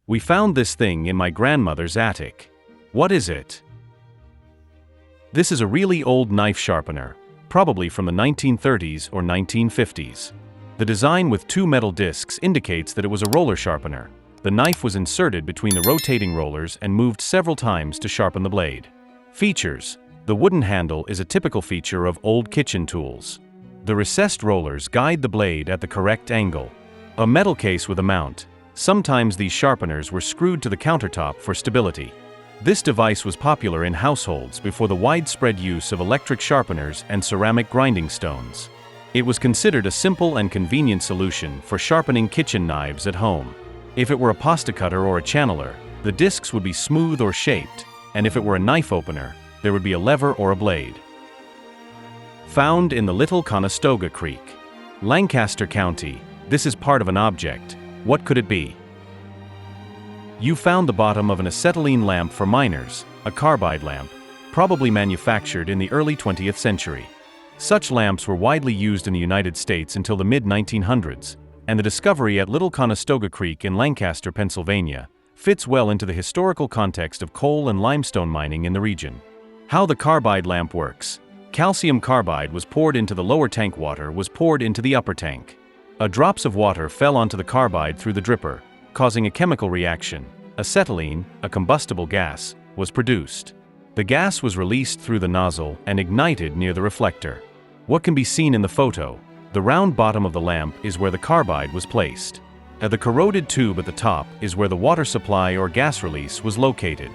We found this thing in my grandmother's attic. What is it? This is a really old knife sharpener, probably from the 1930s or 1950s. The design with two metal discs indicates that it was a roller sharpener. The knife was inserted between the rotating rollers and moved several times to sharpen the blade. Features: the wooden handle is a typical feature of old kitchen tools. The recessed rollers guide the blade at the correct angle. A metal case with a mount. Sometimes these sharpeners were screwed to the countertop for stability. This device was popular in households before the widespread use of electric sharpeners and ceramic grinding stones. It was considered a simple and convenient solution for sharpening kitchen knives at home. If it were a pasta cutter or a channeler, the discs would be smooth or shaped, and if it were a knife opener, there would be a lever or a blade. Found in the Little Conestoga Creek, Lancaster County. This is part of an object. What could it be? You found the bottom of an acetylene lamp for miners, a carbide lamp, probably manufactured in the early 20th century. Such lamps were widely used in the United States until the mid-1900s, and the discovery at Little Conestoga Creek in Lancaster, Pennsylvania, fits well into the historical context of coal and limestone mining in the region. How the carbide lamp works. Calcium carbide was poured into the lower tank, water was poured into the upper tank. Drops of water fell onto the carbide through the dripper, causing a chemical reaction. Acetylene, a combustible gas, was produced. The gas was released through the nozzle and ignited near the reflector. What can be seen in the photo? The round bottom of the lamp is where the carbide was placed. The corroded tube at the top is where the water supply or gas release was located.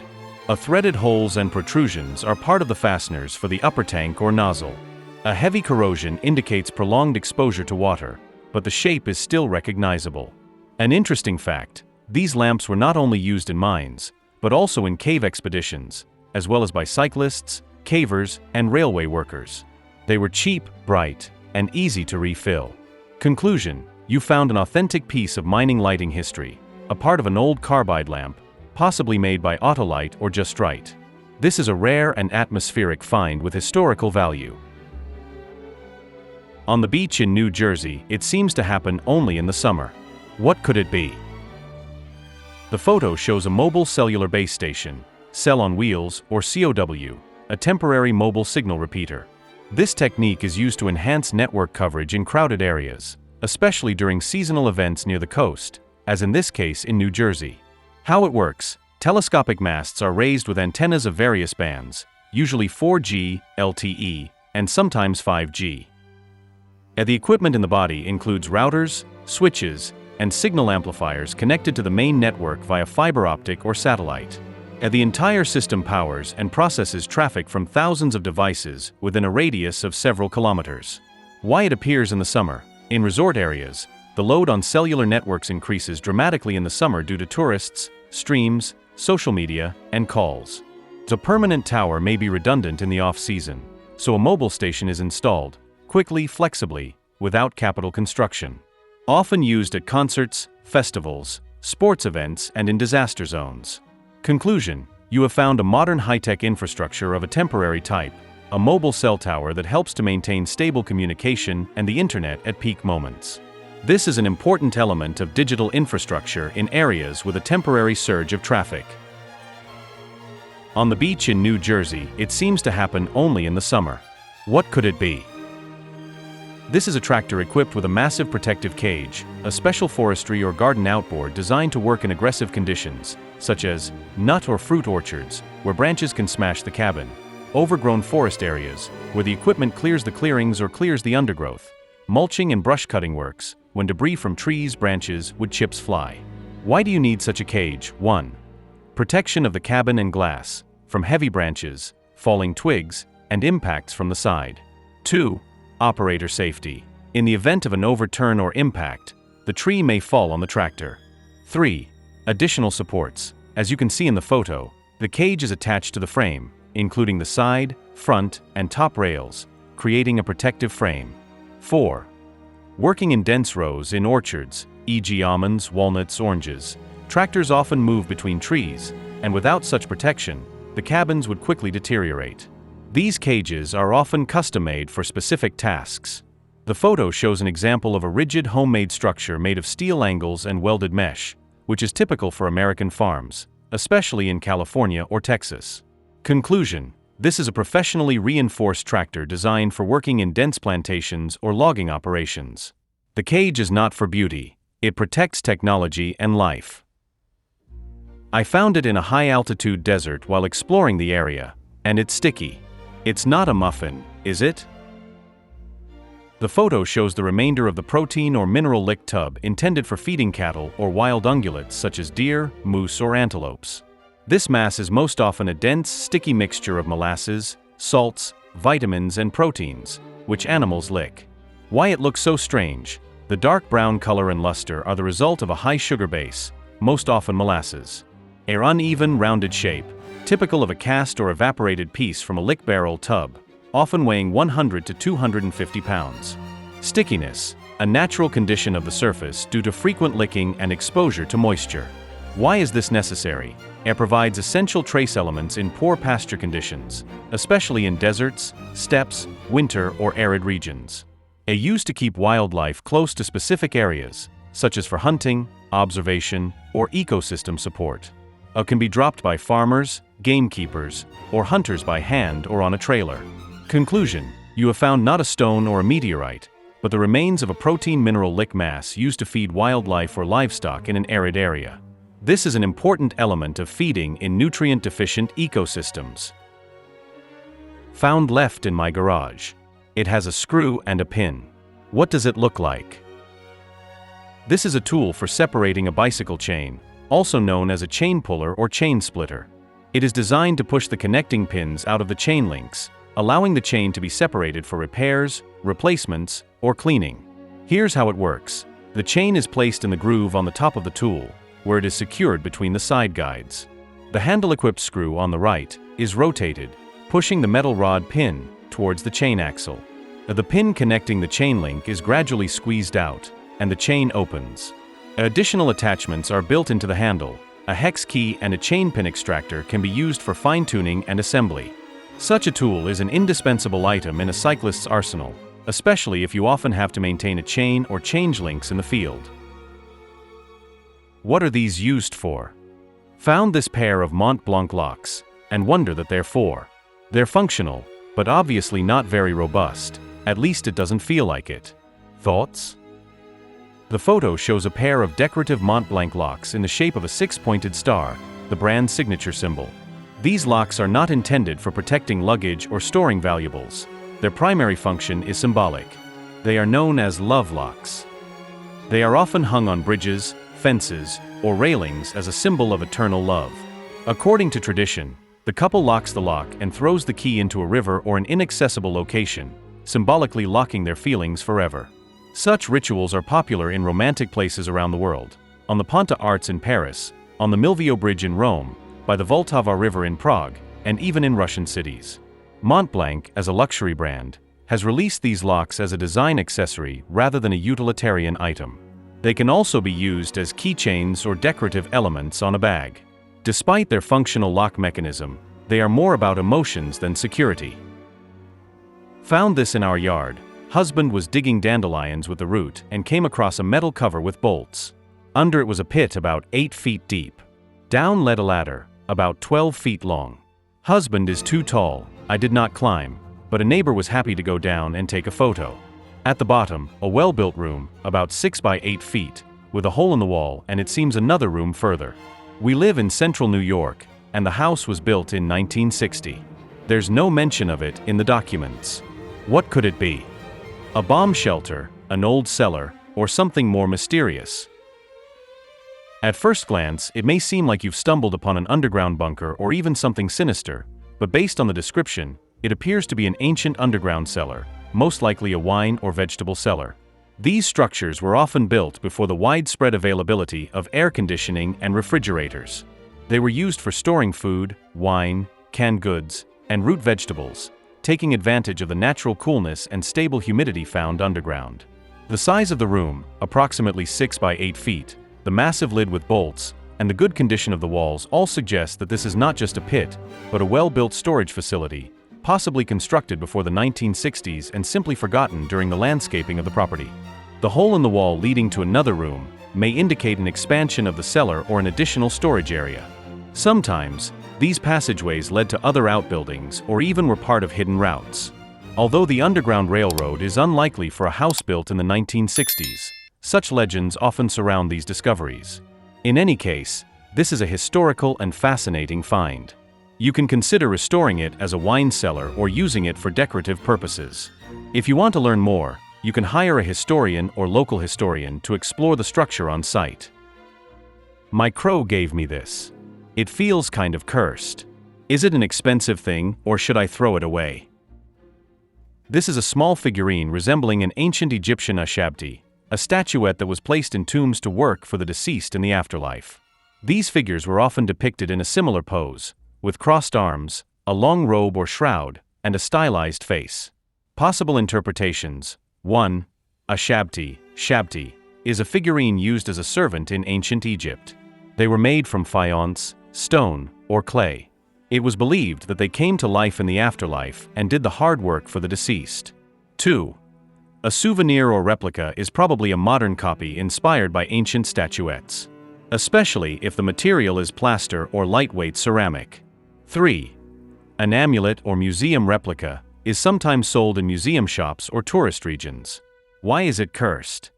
Threaded holes and protrusions are part of the fasteners for the upper tank or nozzle. A heavy corrosion indicates prolonged exposure to water, but the shape is still recognizable. An interesting fact: these lamps were not only used in mines, but also in cave expeditions, as well as by cyclists, cavers, and railway workers. They were cheap, bright, and easy to refill. Conclusion: you found an authentic piece of mining lighting history, a part of an old carbide lamp, possibly made by Autolite or Just Right. This is a rare and atmospheric find with historical value. On the beach in New Jersey, it seems to happen only in the summer. What could it be? The photo shows a mobile cellular base station, cell on wheels, or COW, a temporary mobile signal repeater. This technique is used to enhance network coverage in crowded areas, especially during seasonal events near the coast, as in this case in New Jersey. How it works: telescopic masts are raised with antennas of various bands, usually 4G, LTE, and sometimes 5G. The equipment in the body includes routers, switches, and signal amplifiers connected to the main network via fiber optic or satellite. The entire system powers and processes traffic from thousands of devices within a radius of several kilometers. Why it appears in the summer? In resort areas, the load on cellular networks increases dramatically in the summer due to tourists, streams, social media, and calls. A permanent tower may be redundant in the off-season, so a mobile station is installed, quickly, flexibly, without capital construction. Often used at concerts, festivals, sports events, and in disaster zones. Conclusion: you have found a modern high-tech infrastructure of a temporary type, a mobile cell tower that helps to maintain stable communication and the internet at peak moments. This is an important element of digital infrastructure in areas with a temporary surge of traffic. On the beach in New Jersey, it seems to happen only in the summer. What could it be? This is a tractor equipped with a massive protective cage, a special forestry or garden outboard designed to work in aggressive conditions, such as nut or fruit orchards, where branches can smash the cabin, overgrown forest areas, where the equipment clears the clearings or clears the undergrowth, mulching and brush cutting works, when debris from trees, branches, wood chips fly. Why do you need such a cage? 1. Protection of the cabin and glass, from heavy branches, falling twigs, and impacts from the side. 2. Operator safety. In the event of an overturn or impact, the tree may fall on the tractor. 3. Additional supports. As you can see in the photo, the cage is attached to the frame, including the side, front, and top rails, creating a protective frame. 4. Working in dense rows in orchards, e.g. almonds, walnuts, oranges, tractors often move between trees, and without such protection, the cabins would quickly deteriorate. These cages are often custom-made for specific tasks. The photo shows an example of a rigid homemade structure made of steel angles and welded mesh, which is typical for American farms, especially in California or Texas. Conclusion: this is a professionally reinforced tractor designed for working in dense plantations or logging operations. The cage is not for beauty, it protects technology and life. I found it in a high-altitude desert while exploring the area, and it's sticky. It's not a muffin, is it? The photo shows the remainder of the protein or mineral lick tub intended for feeding cattle or wild ungulates such as deer, moose, or antelopes. This mass is most often a dense, sticky mixture of molasses, salts, vitamins, and proteins, which animals lick. Why it looks so strange? The dark brown color and luster are the result of a high sugar base, most often molasses. An uneven, rounded shape, typical of a cast or evaporated piece from a lick barrel tub, often weighing 100 to 250 pounds. Stickiness, a natural condition of the surface due to frequent licking and exposure to moisture. Why is this necessary? It provides essential trace elements in poor pasture conditions, especially in deserts, steppes, winter, or arid regions. It used to keep wildlife close to specific areas, such as for hunting, observation, or ecosystem support. It can be dropped by farmers, gamekeepers, or hunters by hand or on a trailer. Conclusion: you have found not a stone or a meteorite, but the remains of a protein mineral lick mass used to feed wildlife or livestock in an arid area. This is an important element of feeding in nutrient-deficient ecosystems. Found left in my garage. It has a screw and a pin. What does it look like? This is a tool for separating a bicycle chain, also known as a chain puller or chain splitter. It is designed to push the connecting pins out of the chain links, allowing the chain to be separated for repairs, replacements, or cleaning. Here's how it works. The chain is placed in the groove on the top of the tool, where it is secured between the side guides. The handle-equipped screw on the right is rotated, pushing the metal rod pin towards the chain axle. The pin connecting the chain link is gradually squeezed out, and the chain opens. Additional attachments are built into the handle. A hex key and a chain pin extractor can be used for fine-tuning and assembly. Such a tool is an indispensable item in a cyclist's arsenal, especially if you often have to maintain a chain or change links in the field. What are these used for? Found this pair of Montblanc locks, and wonder that they're functional, but obviously not very robust. At least it doesn't feel like it. Thoughts? The photo shows a pair of decorative Montblanc locks in the shape of a six-pointed star, the brand's signature symbol. These locks are not intended for protecting luggage or storing valuables. Their primary function is symbolic. They are known as love locks. They are often hung on bridges, fences, or railings as a symbol of eternal love. According to tradition, the couple locks the lock and throws the key into a river or an inaccessible location, symbolically locking their feelings forever. Such rituals are popular in romantic places around the world. On the Pont des Arts in Paris, on the Milvio Bridge in Rome, by the Vltava River in Prague, and even in Russian cities. Montblanc, as a luxury brand, has released these locks as a design accessory rather than a utilitarian item. They can also be used as keychains or decorative elements on a bag. Despite their functional lock mechanism, they are more about emotions than security. Found this in our yard. Husband was digging dandelions with the root and came across a metal cover with bolts. Under it was a pit about 8 feet deep. Down led a ladder, about 12 feet long. Husband is too tall, I did not climb, but a neighbor was happy to go down and take a photo. At the bottom, a well-built room, about 6 by 8 feet, with a hole in the wall, and it seems another room further. We live in central New York, and the house was built in 1960. There's no mention of it in the documents. What could it be? A bomb shelter, an old cellar, or something more mysterious? At first glance, it may seem like you've stumbled upon an underground bunker or even something sinister, but based on the description, it appears to be an ancient underground cellar, most likely a wine or vegetable cellar. These structures were often built before the widespread availability of air conditioning and refrigerators. They were used for storing food, wine, canned goods, and root vegetables, taking advantage of the natural coolness and stable humidity found underground. The size of the room, approximately 6 by 8 feet, the massive lid with bolts, and the good condition of the walls all suggest that this is not just a pit, but a well-built storage facility, possibly constructed before the 1960s and simply forgotten during the landscaping of the property. The hole in the wall leading to another room, may indicate an expansion of the cellar or an additional storage area. Sometimes, these passageways led to other outbuildings or even were part of hidden routes. Although the Underground Railroad is unlikely for a house built in the 1960s, such legends often surround these discoveries. In any case, this is a historical and fascinating find. You can consider restoring it as a wine cellar or using it for decorative purposes. If you want to learn more, you can hire a historian or local historian to explore the structure on site. My crow gave me this. It feels kind of cursed. Is it an expensive thing, or should I throw it away? This is a small figurine resembling an ancient Egyptian shabti, a statuette that was placed in tombs to work for the deceased in the afterlife. These figures were often depicted in a similar pose, with crossed arms, a long robe or shroud, and a stylized face. Possible interpretations. 1. A shabti is a figurine used as a servant in ancient Egypt. They were made from faience, stone, or clay. It was believed that they came to life in the afterlife and did the hard work for the deceased. 2. A souvenir or replica is probably a modern copy inspired by ancient statuettes, especially if the material is plaster or lightweight ceramic. 3. An amulet or museum replica is sometimes sold in museum shops or tourist regions. Why is it cursed?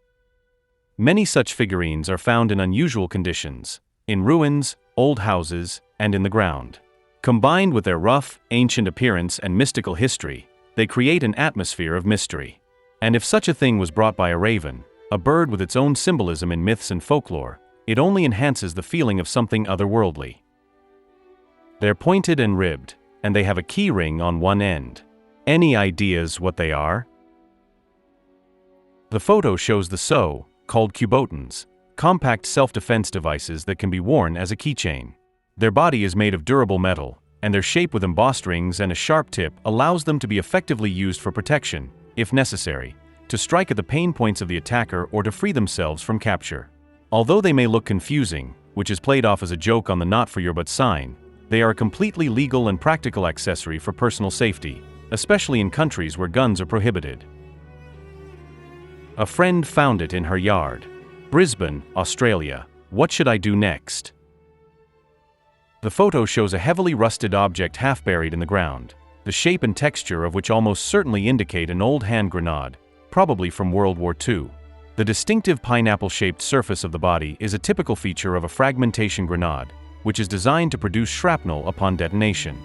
Many such figurines are found in unusual conditions, in ruins, old houses, and in the ground. Combined with their rough, ancient appearance and mystical history, they create an atmosphere of mystery. And if such a thing was brought by a raven, a bird with its own symbolism in myths and folklore, it only enhances the feeling of something otherworldly. They're pointed and ribbed, and they have a key ring on one end. Any ideas what they are? The photo shows the so-called kubotans, compact self-defense devices that can be worn as a keychain. Their body is made of durable metal, and their shape with embossed rings and a sharp tip allows them to be effectively used for protection, if necessary, to strike at the pain points of the attacker or to free themselves from capture. Although they may look confusing, which is played off as a joke on the not for your butt sign, they are a completely legal and practical accessory for personal safety, especially in countries where guns are prohibited. A friend found it in her yard. Brisbane, Australia. What should I do next? The photo shows a heavily rusted object half buried in the ground, the shape and texture of which almost certainly indicate an old hand grenade, probably from World War II. The distinctive pineapple-shaped surface of the body is a typical feature of a fragmentation grenade, which is designed to produce shrapnel upon detonation.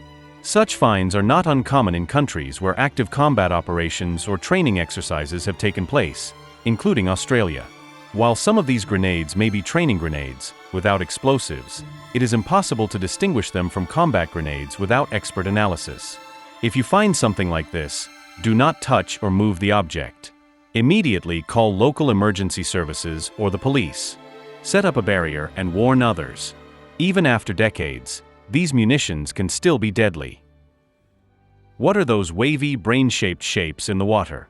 Such finds are not uncommon in countries where active combat operations or training exercises have taken place, including Australia. While some of these grenades may be training grenades, without explosives, it is impossible to distinguish them from combat grenades without expert analysis. If you find something like this, do not touch or move the object. Immediately call local emergency services or the police. Set up a barrier and warn others. Even after decades, these munitions can still be deadly. What are those wavy, brain-shaped shapes in the water?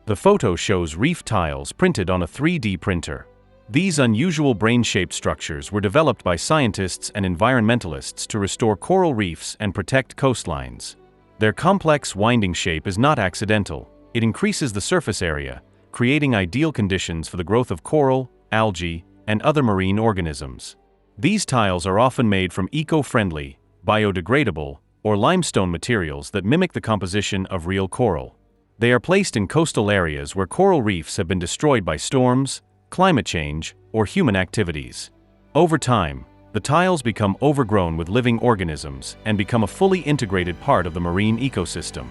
The photo shows reef tiles printed on a 3D printer. These unusual brain-shaped structures were developed by scientists and environmentalists to restore coral reefs and protect coastlines. Their complex winding shape is not accidental. It increases the surface area, creating ideal conditions for the growth of coral, algae, and other marine organisms. These tiles are often made from eco-friendly, biodegradable, or limestone materials that mimic the composition of real coral. They are placed in coastal areas where coral reefs have been destroyed by storms, climate change, or human activities. Over time, the tiles become overgrown with living organisms and become a fully integrated part of the marine ecosystem.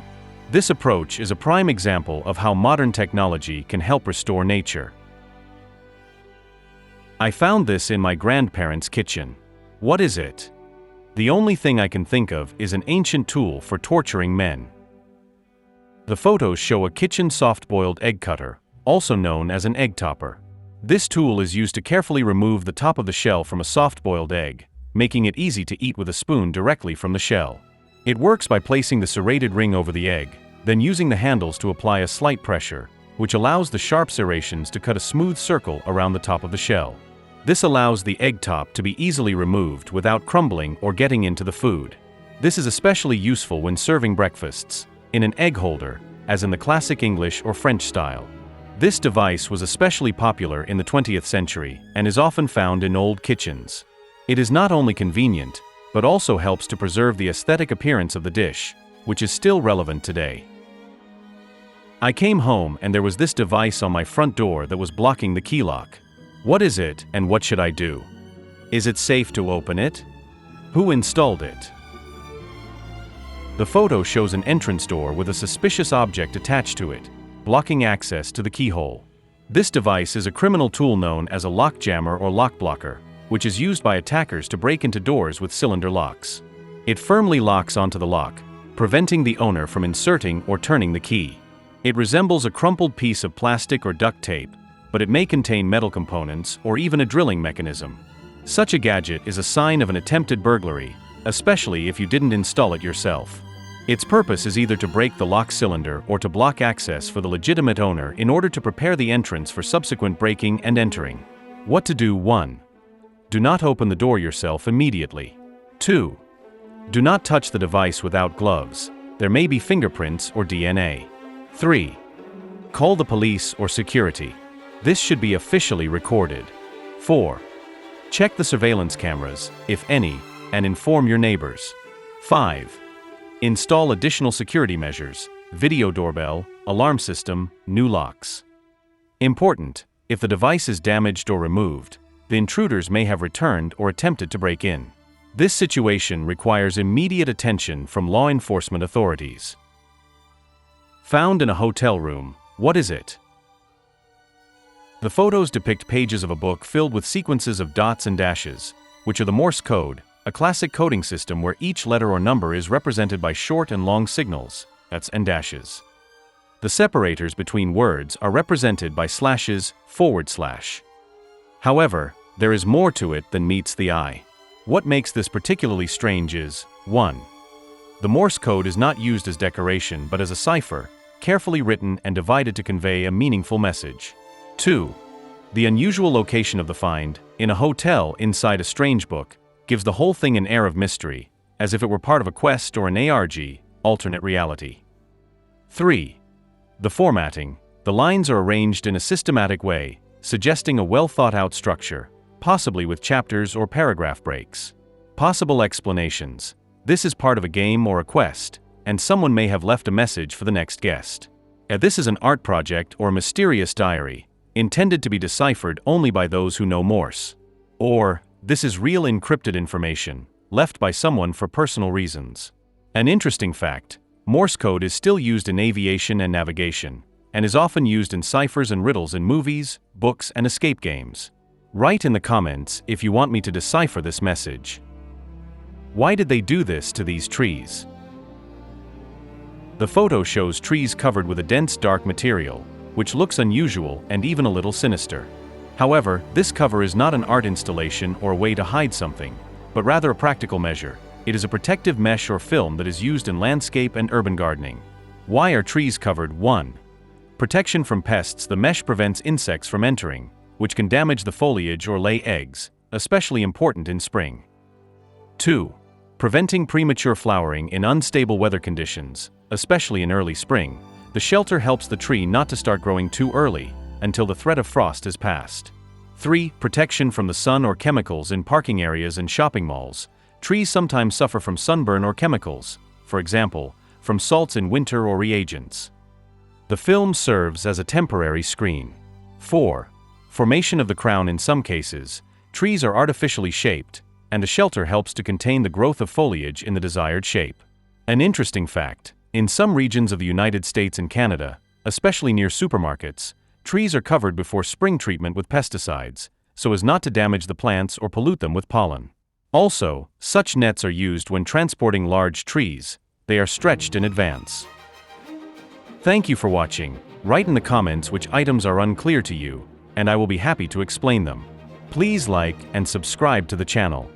This approach is a prime example of how modern technology can help restore nature. I found this in my grandparents' kitchen. What is it? The only thing I can think of is an ancient tool for torturing men. The photos show a kitchen soft-boiled egg cutter, also known as an egg topper. This tool is used to carefully remove the top of the shell from a soft-boiled egg, making it easy to eat with a spoon directly from the shell. It works by placing the serrated ring over the egg, then using the handles to apply a slight pressure, which allows the sharp serrations to cut a smooth circle around the top of the shell. This allows the egg top to be easily removed without crumbling or getting into the food. This is especially useful when serving breakfasts, in an egg holder, as in the classic English or French style. This device was especially popular in the 20th century and is often found in old kitchens. It is not only convenient, but also helps to preserve the aesthetic appearance of the dish, which is still relevant today. I came home and there was this device on my front door that was blocking the key lock. What is it and what should I do? Is it safe to open it? Who installed it? The photo shows an entrance door with a suspicious object attached to it, blocking access to the keyhole. This device is a criminal tool known as a lock jammer or lock blocker, which is used by attackers to break into doors with cylinder locks. It firmly locks onto the lock, preventing the owner from inserting or turning the key. It resembles a crumpled piece of plastic or duct tape, but it may contain metal components or even a drilling mechanism. Such a gadget is a sign of an attempted burglary, especially if you didn't install it yourself. Its purpose is either to break the lock cylinder or to block access for the legitimate owner in order to prepare the entrance for subsequent breaking and entering. What to do? 1. Do not open the door yourself immediately. 2. Do not touch the device without gloves. There may be fingerprints or DNA. 3. Call the police or security. This should be officially recorded. 4. Check the surveillance cameras, if any, and inform your neighbors. 5. Install additional security measures, video doorbell, alarm system, new locks. Important: if the device is damaged or removed, the intruders may have returned or attempted to break in. This situation requires immediate attention from law enforcement authorities. Found in a hotel room, what is it? The photos depict pages of a book filled with sequences of dots and dashes, which are the Morse code, a classic coding system where each letter or number is represented by short and long signals, that's and dashes. The separators between words are represented by slashes, /. However, there is more to it than meets the eye. What makes this particularly strange is, 1. The Morse code is not used as decoration but as a cipher, carefully written and divided to convey a meaningful message. 2. The unusual location of the find, in a hotel inside a strange book, gives the whole thing an air of mystery, as if it were part of a quest or an ARG, alternate reality. 3. The formatting. The lines are arranged in a systematic way, suggesting a well-thought-out structure, possibly with chapters or paragraph breaks. Possible explanations. This is part of a game or a quest, and someone may have left a message for the next guest. This is an art project or a mysterious diary, intended to be deciphered only by those who know Morse. Or, this is real encrypted information, left by someone for personal reasons. An interesting fact: Morse code is still used in aviation and navigation, and is often used in ciphers and riddles in movies, books, and escape games. Write in the comments if you want me to decipher this message. Why did they do this to these trees? The photo shows trees covered with a dense dark material, which looks unusual and even a little sinister. However, this cover is not an art installation or a way to hide something, but rather a practical measure. It is a protective mesh or film that is used in landscape and urban gardening. Why are trees covered? 1. Protection from pests. The mesh prevents insects from entering, which can damage the foliage or lay eggs, especially important in spring. 2. Preventing premature flowering in unstable weather conditions, especially in early spring. The shelter helps the tree not to start growing too early, until the threat of frost is past. 3. Protection from the sun or chemicals in parking areas and shopping malls. Trees sometimes suffer from sunburn or chemicals, for example, from salts in winter or reagents. The film serves as a temporary screen. 4. Formation of the crown. In some cases, trees are artificially shaped, and a shelter helps to contain the growth of foliage in the desired shape. An interesting fact: in some regions of the United States and Canada, especially near supermarkets, trees are covered before spring treatment with pesticides, so as not to damage the plants or pollute them with pollen. Also, such nets are used when transporting large trees. They are stretched in advance. Thank you for watching. Write in the comments which items are unclear to you, and I will be happy to explain them. Please like and subscribe to the channel.